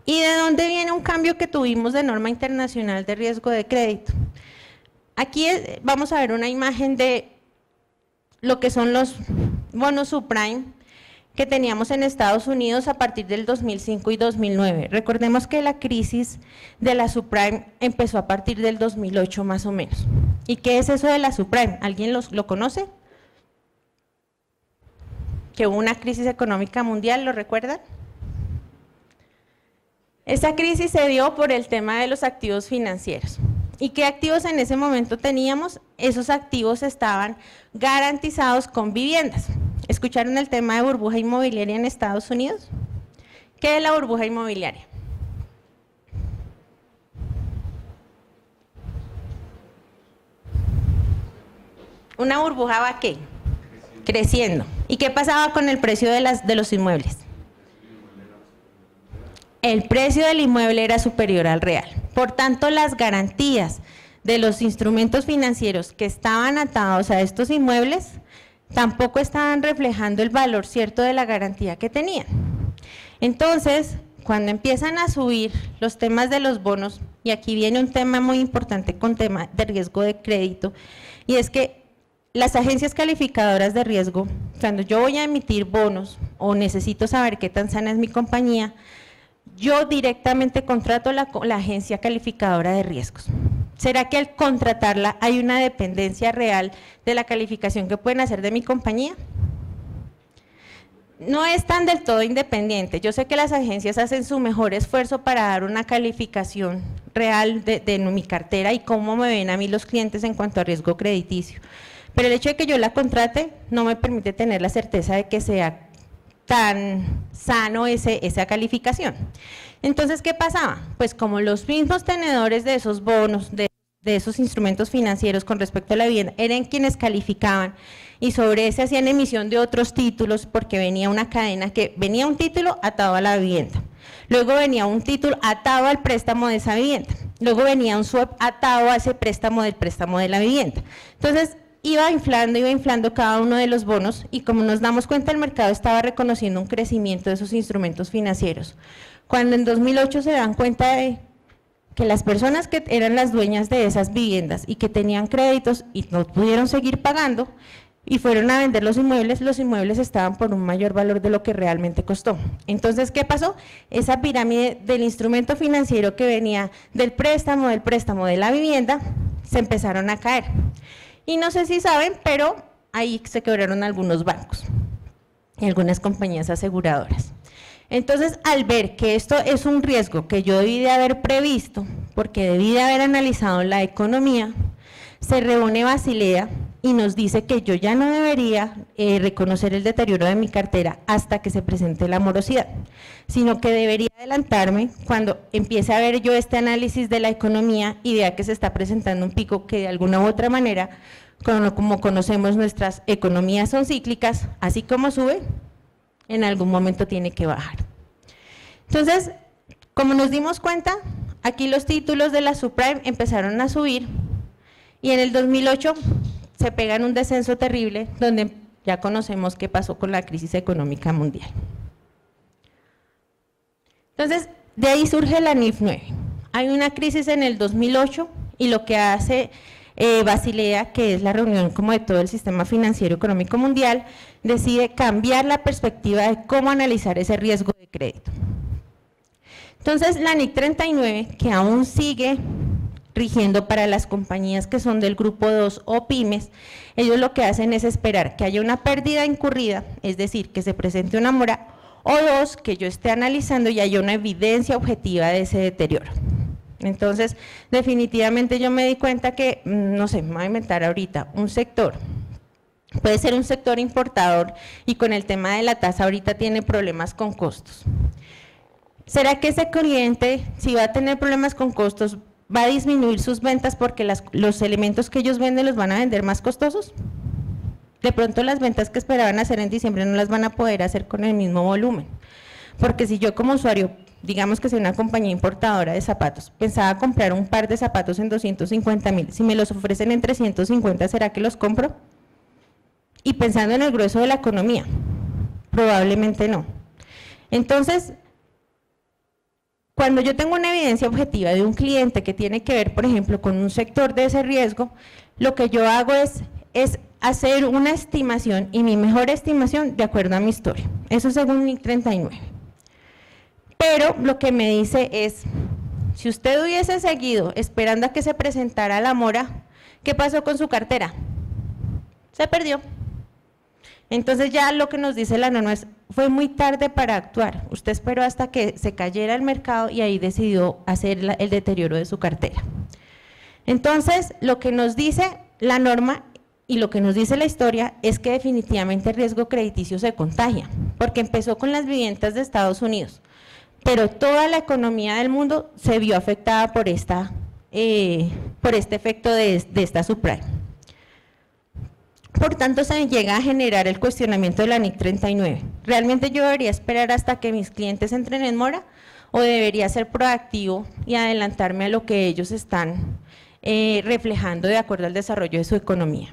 ¿Y de dónde viene un cambio que tuvimos de norma internacional de riesgo de crédito? Aquí vamos a ver una imagen de lo que son los bonos subprime que teníamos en Estados Unidos a partir del 2005 y 2009. Recordemos que la crisis de la subprime empezó a partir del 2008 más o menos. ¿Y qué es eso de la subprime? ¿Alguien lo conoce? Que hubo una crisis económica mundial, ¿lo recuerdan? Esa crisis se dio por el tema de los activos financieros. ¿Y qué activos en ese momento teníamos? Esos activos estaban garantizados con viviendas. ¿Escucharon el tema de burbuja inmobiliaria en Estados Unidos? ¿Qué es la burbuja inmobiliaria? ¿Una burbuja va qué? Creciendo. ¿Y qué pasaba con el precio de los inmuebles? El precio del inmueble era superior al real. Por tanto, las garantías de los instrumentos financieros que estaban atados a estos inmuebles tampoco estaban reflejando el valor cierto de la garantía que tenían. Entonces, cuando empiezan a subir los temas de los bonos, y aquí viene un tema muy importante con tema de riesgo de crédito, y es que las agencias calificadoras de riesgo, cuando yo voy a emitir bonos o necesito saber qué tan sana es mi compañía, yo directamente contrato la agencia calificadora de riesgos. ¿Será que al contratarla hay una dependencia real de la calificación que pueden hacer de mi compañía? No es tan del todo independiente. Yo sé que las agencias hacen su mejor esfuerzo para dar una calificación real de mi cartera y cómo me ven a mí los clientes en cuanto a riesgo crediticio. Pero el hecho de que yo la contrate no me permite tener la certeza de que sea tan sano esa calificación. Entonces, ¿qué pasaba? Pues como los mismos tenedores de esos bonos, de esos instrumentos financieros con respecto a la vivienda, eran quienes calificaban y sobre ese hacían emisión de otros títulos porque venía una cadena que venía un título atado a la vivienda, luego venía un título atado al préstamo de esa vivienda, luego venía un swap atado a ese préstamo del préstamo de la vivienda. Entonces, iba inflando cada uno de los bonos y como nos damos cuenta el mercado estaba reconociendo un crecimiento de esos instrumentos financieros. Cuando en 2008 se dan cuenta de que las personas que eran las dueñas de esas viviendas y que tenían créditos y no pudieron seguir pagando y fueron a vender los inmuebles estaban por un mayor valor de lo que realmente costó. Entonces, ¿qué pasó? Esa pirámide del instrumento financiero que venía del préstamo de la vivienda, se empezaron a caer. Y no sé si saben, pero ahí se quebraron algunos bancos y algunas compañías aseguradoras. Entonces, al ver que esto es un riesgo que yo debí de haber previsto, porque debí de haber analizado la economía, se reúne Basilea y nos dice que yo ya no debería reconocer el deterioro de mi cartera hasta que se presente la morosidad, sino que debería adelantarme cuando empiece a ver yo este análisis de la economía y vea que se está presentando un pico que de alguna u otra manera, como conocemos nuestras economías son cíclicas, así como sube, en algún momento tiene que bajar. Entonces, como nos dimos cuenta, aquí los títulos de la subprime empezaron a subir y en el 2008 se pegan un descenso terrible donde ya conocemos qué pasó con la crisis económica mundial. Entonces, de ahí surge la NIF 9. Hay una crisis en el 2008 y lo que hace Basilea, que es la reunión como de todo el sistema financiero económico mundial, decide cambiar la perspectiva de cómo analizar ese riesgo de crédito. Entonces, la NIC 39, que aún sigue rigiendo para las compañías que son del grupo 2 o pymes, ellos lo que hacen es esperar que haya una pérdida incurrida, es decir, que se presente una mora, o dos, que yo esté analizando y haya una evidencia objetiva de ese deterioro. Entonces, definitivamente yo me di cuenta que, no sé, me voy a inventar ahorita, un sector, puede ser un sector importador y con el tema de la tasa ahorita tiene problemas con costos. ¿Será que ese cliente, si va a tener problemas con costos, va a disminuir sus ventas porque los elementos que ellos venden los van a vender más costosos? De pronto las ventas que esperaban hacer en diciembre no las van a poder hacer con el mismo volumen, porque si yo como usuario, digamos que soy una compañía importadora de zapatos, pensaba comprar un par de zapatos en 250,000, si me los ofrecen en 350, ¿será que los compro? Y pensando en el grueso de la economía, probablemente no. Entonces, Cuando yo tengo una evidencia objetiva de un cliente que tiene que ver, por ejemplo, con un sector de ese riesgo, lo que yo hago es hacer una estimación y mi mejor estimación de acuerdo a mi historia. Eso según NIC 39. Pero lo que me dice es, si usted hubiese seguido esperando a que se presentara la mora, ¿qué pasó con su cartera? Se perdió. Entonces ya lo que nos dice la norma es, fue muy tarde para actuar, usted esperó hasta que se cayera el mercado y ahí decidió hacer el deterioro de su cartera. Entonces lo que nos dice la norma y lo que nos dice la historia es que definitivamente el riesgo crediticio se contagia, porque empezó con las viviendas de Estados Unidos, pero toda la economía del mundo se vio afectada por este efecto de esta subprime. Por tanto, se llega a generar el cuestionamiento de la NIC 39. ¿Realmente yo debería esperar hasta que mis clientes entren en mora o debería ser proactivo y adelantarme a lo que ellos están reflejando de acuerdo al desarrollo de su economía?